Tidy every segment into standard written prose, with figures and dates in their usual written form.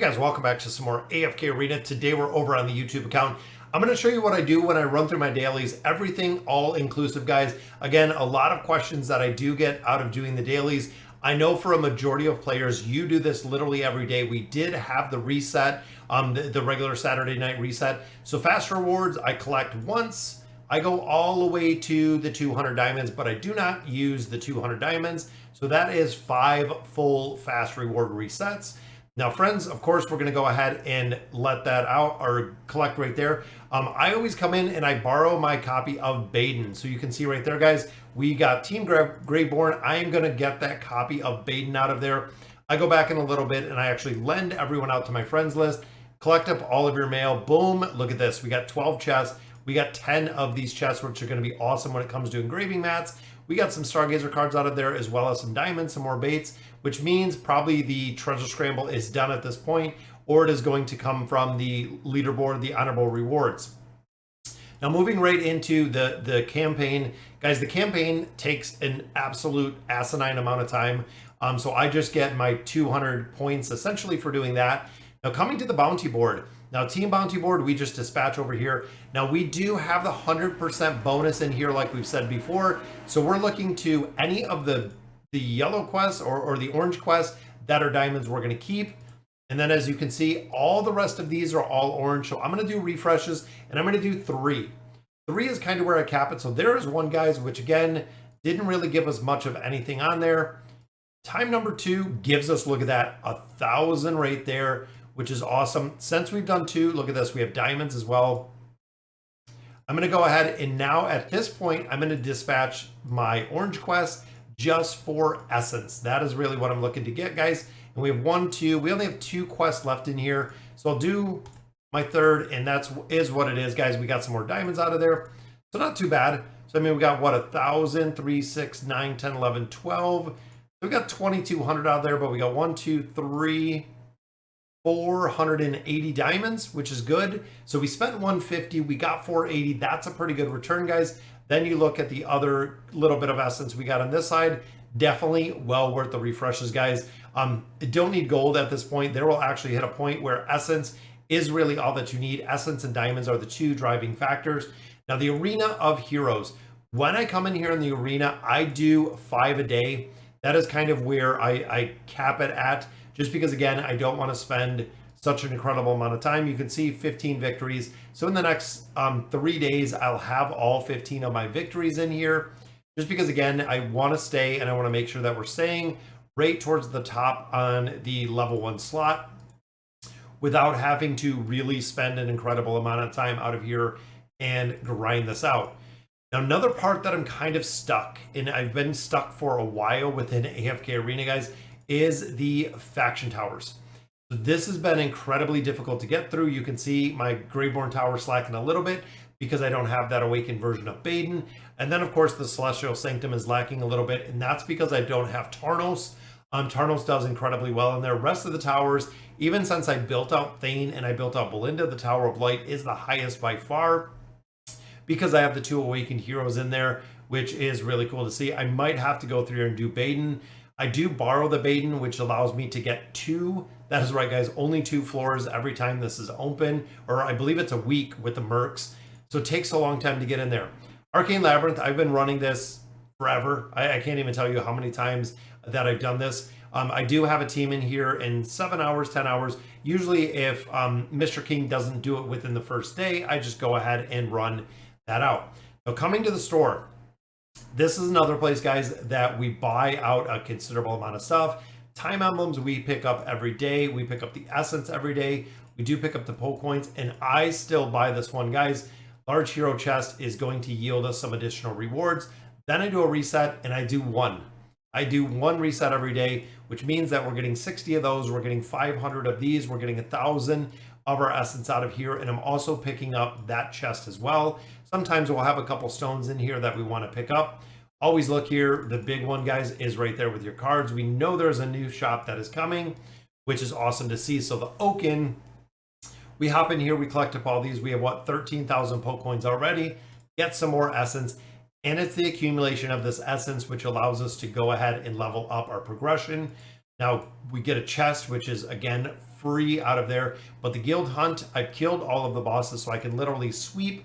guys, welcome back to some more AFK Arena. Today we're over on the YouTube account. I'm going to show you what I do when I run through my dailies. Everything all inclusive, guys. Again, a lot of questions that I do get out of doing the dailies. I know for a majority of players, you do this literally every day. We did have the reset, the regular Saturday night reset. So fast rewards, I collect once. I go all the way to the 200 diamonds, but I do not use the 200 diamonds. So that is 5 full fast reward resets. Now, friends, of course, we're going to go ahead and let that out or collect right there. I always come in and I borrow my copy of Baden. So you can see right there, guys, we got Team Greyborn. I am going to get that copy of Baden out of there. I go back in a little bit and I actually lend everyone out to my friends list, collect up all of your mail. Boom. Look at this. We got 12 chests. We got 10 of these chests, which are going to be awesome when it comes to engraving mats. We got some Stargazer cards out of there, as well as some diamonds, some more baits, which means probably the treasure scramble is done at this point, or it is going to come from the leaderboard, the honorable rewards. Now, moving right into the campaign, guys, the campaign takes an absolute asinine amount of time. So I just get my 200 points essentially for doing that. Now, coming to the bounty board. Now, Team Bounty Board, we just dispatch over here. Now, we do have the 100% bonus in here, like we've said before. So we're looking to any of the yellow quests or the orange quests that are diamonds, we're going to keep. And then, as you can see, all the rest of these are all orange. So I'm going to do refreshes, and I'm going to do 3. 3 is kind of where I cap it. So there is one, guys, which, again, didn't really give us much of anything on there. Time number 2 gives us, look at that, 1,000 right there, which is awesome. Since we've done 2, look at this, we have diamonds as well. I'm going to go ahead and now at this point, I'm going to dispatch my orange quest just for essence. That is really what I'm looking to get, guys. And we have 1, 2, we only have 2 quests left in here. So I'll do my 3rd, and that is what it is, guys. We got some more diamonds out of there. So not too bad. So I mean, we got what, 1,000, 3, 6, 9, 10, 11, 12. So we got 2,200 out there, but we got 1, 2, 3, 480 diamonds, which is good. So we spent 150, we got 480. That's a pretty good return, guys. Then you look at the other little bit of essence we got on this side. Definitely well worth the refreshes, guys. Don't need gold at this point. There will actually hit a point where essence is really all that you need. Essence and diamonds are the 2 driving factors. Now, the Arena of Heroes. When I come in here in the arena, I do 5 a day. That is kind of where I cap it at. Just because, again, I don't want to spend such an incredible amount of time. You can see 15 victories. So in the next 3 days, I'll have all 15 of my victories in here. Just because, again, I want to stay and I want to make sure that we're staying right towards the top on the level 1 slot without having to really spend an incredible amount of time out of here and grind this out. Now, another part that I'm kind of stuck, and I've been stuck for a while within AFK Arena, guys, is the faction towers. So this has been incredibly difficult to get through. You can see my Greyborn tower slacking a little bit because I don't have that awakened version of Baden. And then, of course, the Celestial Sanctum is lacking a little bit, and that's because I don't have Tarnos. Tarnos does incredibly well in there. Rest of the towers, even since I built out Thane and I built out Belinda, the Tower of Light is the highest by far because I have the 2 awakened heroes in there, which is really cool to see. I might have to go through here and do Baden. I do borrow the Baden, which allows me to get 2. That is right, guys. Only 2 floors every time this is open, or I believe it's a week with the Mercs. So it takes a long time to get in there. Arcane Labyrinth, I've been running this forever. I can't even tell you how many times that I've done this. I do have a team in here in 7 hours, 10 hours. Usually if Mr. King doesn't do it within the first day, I just go ahead and run that out. Now, coming to the store. This is another place, guys, that we buy out a considerable amount of stuff. Time emblems we pick up every day. We pick up the essence every day. We do pick up the poke coins, and I still buy this one, guys. Large hero chest is going to yield us some additional rewards. Then I do a reset, and I do 1. I do 1 reset every day, which means that we're getting 60 of those. We're getting 500 of these. We're getting 1,000 of our essence out of here, and I'm also picking up that chest as well. Sometimes we'll have a couple stones in here that we want to pick up. Always look here. The big one, guys, is right there with your cards. We know there's a new shop that is coming, which is awesome to see. So the Oaken, we hop in here, we collect up all these. We have, what, 13,000 poke coins already. Get some more essence. And it's the accumulation of this essence which allows us to go ahead and level up our progression. Now we get a chest, which is again free out of there. But the guild hunt, I've killed all of the bosses, so I can literally sweep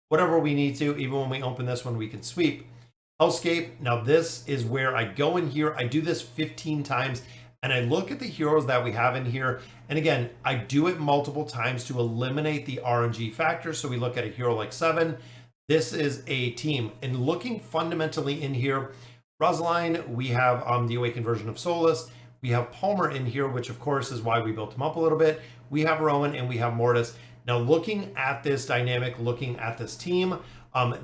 whatever we need to. Even when we open this one, we can sweep. Hellscape, now this is where I go in here. I do this 15 times and I look at the heroes that we have in here. And again, I do it multiple times to eliminate the RNG factor. So we look at a hero like 7. This is a team. And looking fundamentally in here, Rosaline, we have the Awakened version of Solus. We have Palmer in here, which of course is why we built him up a little bit. We have Rowan and we have Mortis. Now looking at this dynamic, looking at this team,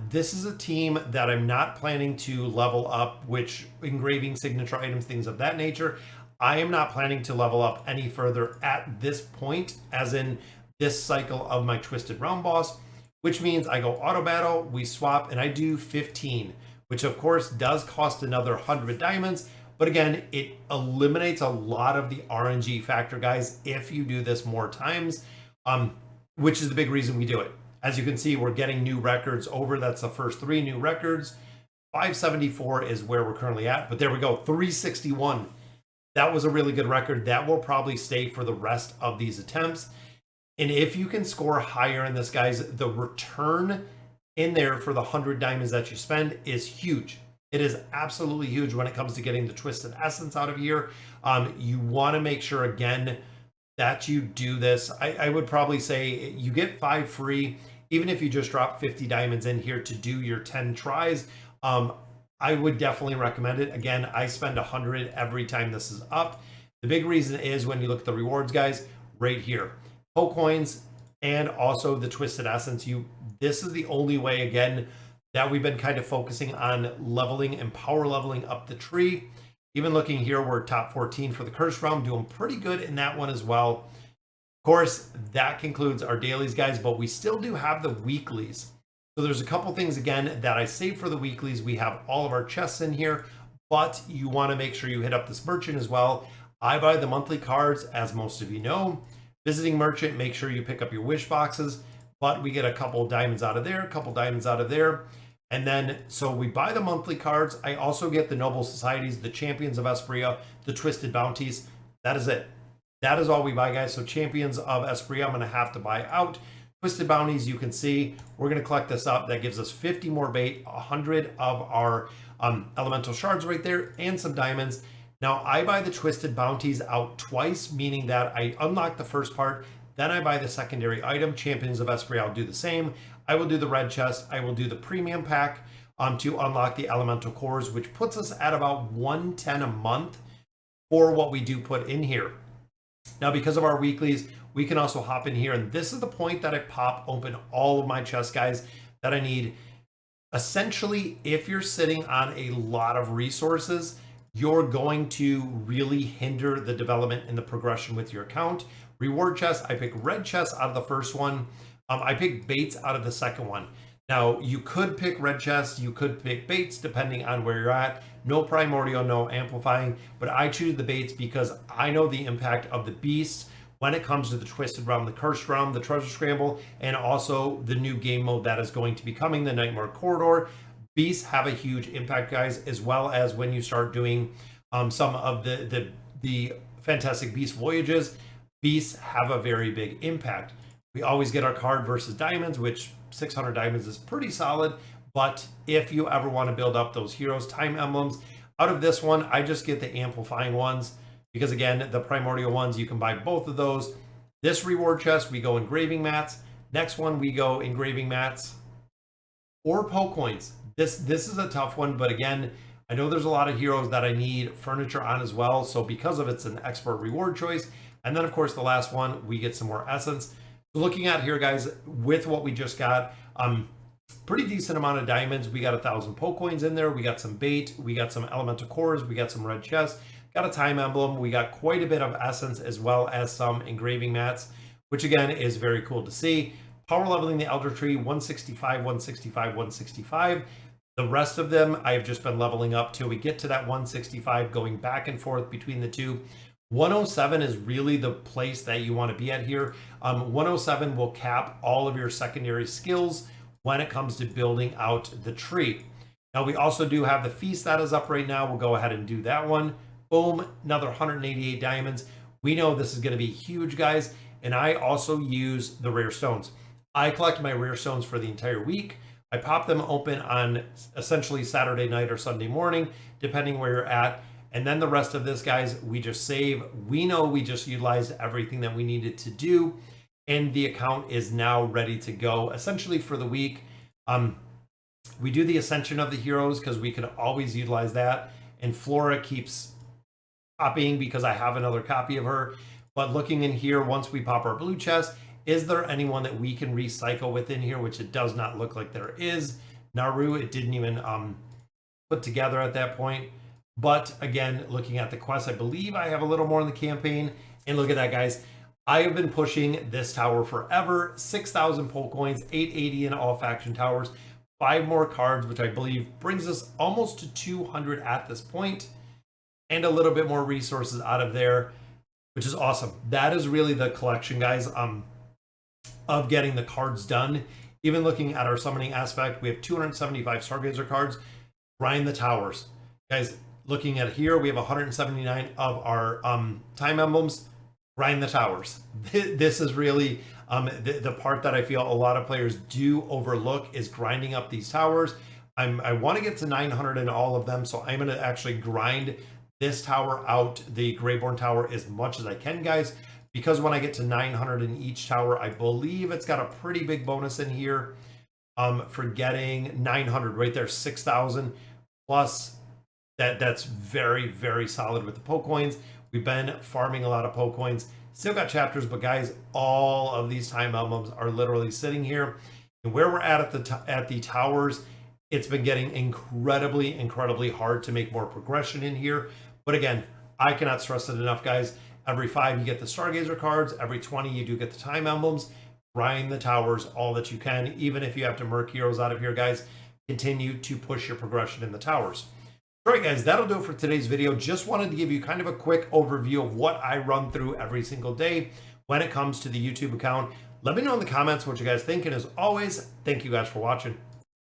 this is a team that I'm not planning to level up, which engraving signature items, things of that nature. I am not planning to level up any further at this point, as in this cycle of my Twisted Realm boss, which means I go auto battle, we swap, and I do 15, which of course does cost another 100 diamonds. But again, it eliminates a lot of the RNG factor, guys, if you do this more times, which is the big reason we do it. As you can see, we're getting new records over. That's the first 3 new records. 574 is where we're currently at, but there we go, 361. That was a really good record. That will probably stay for the rest of these attempts. And if you can score higher in this, guys, the return in there for the 100 diamonds that you spend is huge. It is absolutely huge when it comes to getting the Twisted Essence out of here. You want to make sure, again, that you do this. I would probably say you get 5 free, even if you just drop 50 diamonds in here to do your 10 tries. I would definitely recommend it. Again, I spend 100 every time this is up. The big reason is when you look at the rewards, guys, right here. Poke coins and also the Twisted Essence. This is the only way, again, that we've been kind of focusing on leveling and power leveling up the tree. Even looking here, we're top 14 for the Curse Realm, doing pretty good in that one as well. Of course, that concludes our dailies, guys, but we still do have the weeklies. So there's a couple things, again, that I saved for the weeklies. We have all of our chests in here, but you want to make sure you hit up this merchant as well. I buy the monthly cards, as most of you know. Visiting merchant, make sure you pick up your wish boxes, but we get a couple diamonds out of there, a couple diamonds out of there. And then, so we buy the monthly cards. I also get the Noble Societies, the Champions of Espria, the Twisted Bounties. That is it. That is all we buy, guys. So Champions of Espria, I'm going to have to buy out. Twisted Bounties, you can see, we're going to collect this up. That gives us 50 more bait, 100 of our elemental shards right there, and some diamonds. Now, I buy the Twisted Bounties out twice, meaning that I unlock the first part, then I buy the secondary item. Champions of Espria, I'll do the same. I will do the red chest. I will do the premium pack to unlock the elemental cores, which puts us at about 110 a month for what we do put in here. Now, because of our weeklies, we can also hop in here, and this is the point that I pop open all of my chests, guys, that I need. Essentially, if you're sitting on a lot of resources, you're going to really hinder the development and the progression with your account. Reward chest, I pick red chests out of the first one. I pick baits out of the second one. Now, you could pick red chests, you could pick baits depending on where you're at. No primordial, no amplifying, but I choose the baits because I know the impact of the beasts when it comes to the Twisted Realm, the Cursed Realm, the Treasure Scramble, and also the new game mode that is going to be coming, the Nightmare Corridor. Beasts have a huge impact, guys, as well as when you start doing some of the Fantastic Beast voyages. Beasts have a very big impact. We always get our card versus diamonds, which 600 diamonds is pretty solid. But if you ever want to build up those heroes, time emblems, out of this one, I just get the amplifying ones. Because again, the primordial ones, you can buy both of those. This reward chest, we go engraving mats. Next one, we go engraving mats or poke coins. This is a tough one, but again, I know there's a lot of heroes that I need furniture on as well. So because of it's an expert reward choice. And then of course, the last one, we get some more essence. Looking at here, guys, with what we just got, pretty decent amount of diamonds. We got 1,000 poke coins in there. We got some bait. We got some elemental cores. We got some red chests. Got a time emblem. We got quite a bit of essence as well as some engraving mats, which again is very cool to see. Power leveling the Elder Tree, 165, 165, 165. The rest of them, I've just been leveling up till we get to that 165, going back and forth between the two. 107 is really the place that you want to be at here. 107 will cap all of your secondary skills when it comes to building out the tree. Now we also do have the feast that is up right now. We'll go ahead and do that one. Boom, another 188 diamonds. We know this is going to be huge, guys. And I also use the rare stones. I collect my rare stones for the entire week. I pop them open on essentially Saturday night or Sunday morning, depending where you're at. And then the rest of this, guys, we just save. We know we just utilized everything that we needed to do. And the account is now ready to go, essentially for the week. We do the Ascension of the Heroes because we could always utilize that. And Flora keeps copying because I have another copy of her. But looking in here, once we pop our blue chest, is there anyone that we can recycle within here? Which it does not look like there is. Naru, it didn't even put together at that point. But again, looking at the quest, I believe I have a little more in the campaign. And look at that, guys. I have been pushing this tower forever. 6,000 pull coins, 880 in all faction towers, 5 more cards, which I believe brings us almost to 200 at this point, and a little bit more resources out of there, which is awesome. That is really the collection, guys, of getting the cards done. Even looking at our summoning aspect, we have 275 Stargazer cards. Grind the towers. Guys, looking at here, we have 179 of our time emblems. Grind the towers. This is really the part that I feel a lot of players do overlook is grinding up these towers. I want to get to 900 in all of them, so I'm going to actually grind this tower out, the Greyborn Tower, as much as I can, guys, because when I get to 900 in each tower, I believe it's got a pretty big bonus in here for getting 900 right there, 6,000 plus. That's very, very solid with the Poke Coins. We've been farming a lot of Poke Coins. Still got chapters, but guys, all of these time emblems are literally sitting here. And where we're at the towers, it's been getting incredibly, incredibly hard to make more progression in here. But again, I cannot stress it enough, guys. Every 5 you get the Stargazer cards. Every 20 you do get the time emblems. Grind the towers all that you can. Even if you have to merc heroes out of here, guys, continue to push your progression in the towers. All right, guys, that'll do it for today's video. Just wanted to give you kind of a quick overview of what I run through every single day when it comes to the YouTube account. Let me know in the comments what you guys think. And as always, thank you guys for watching.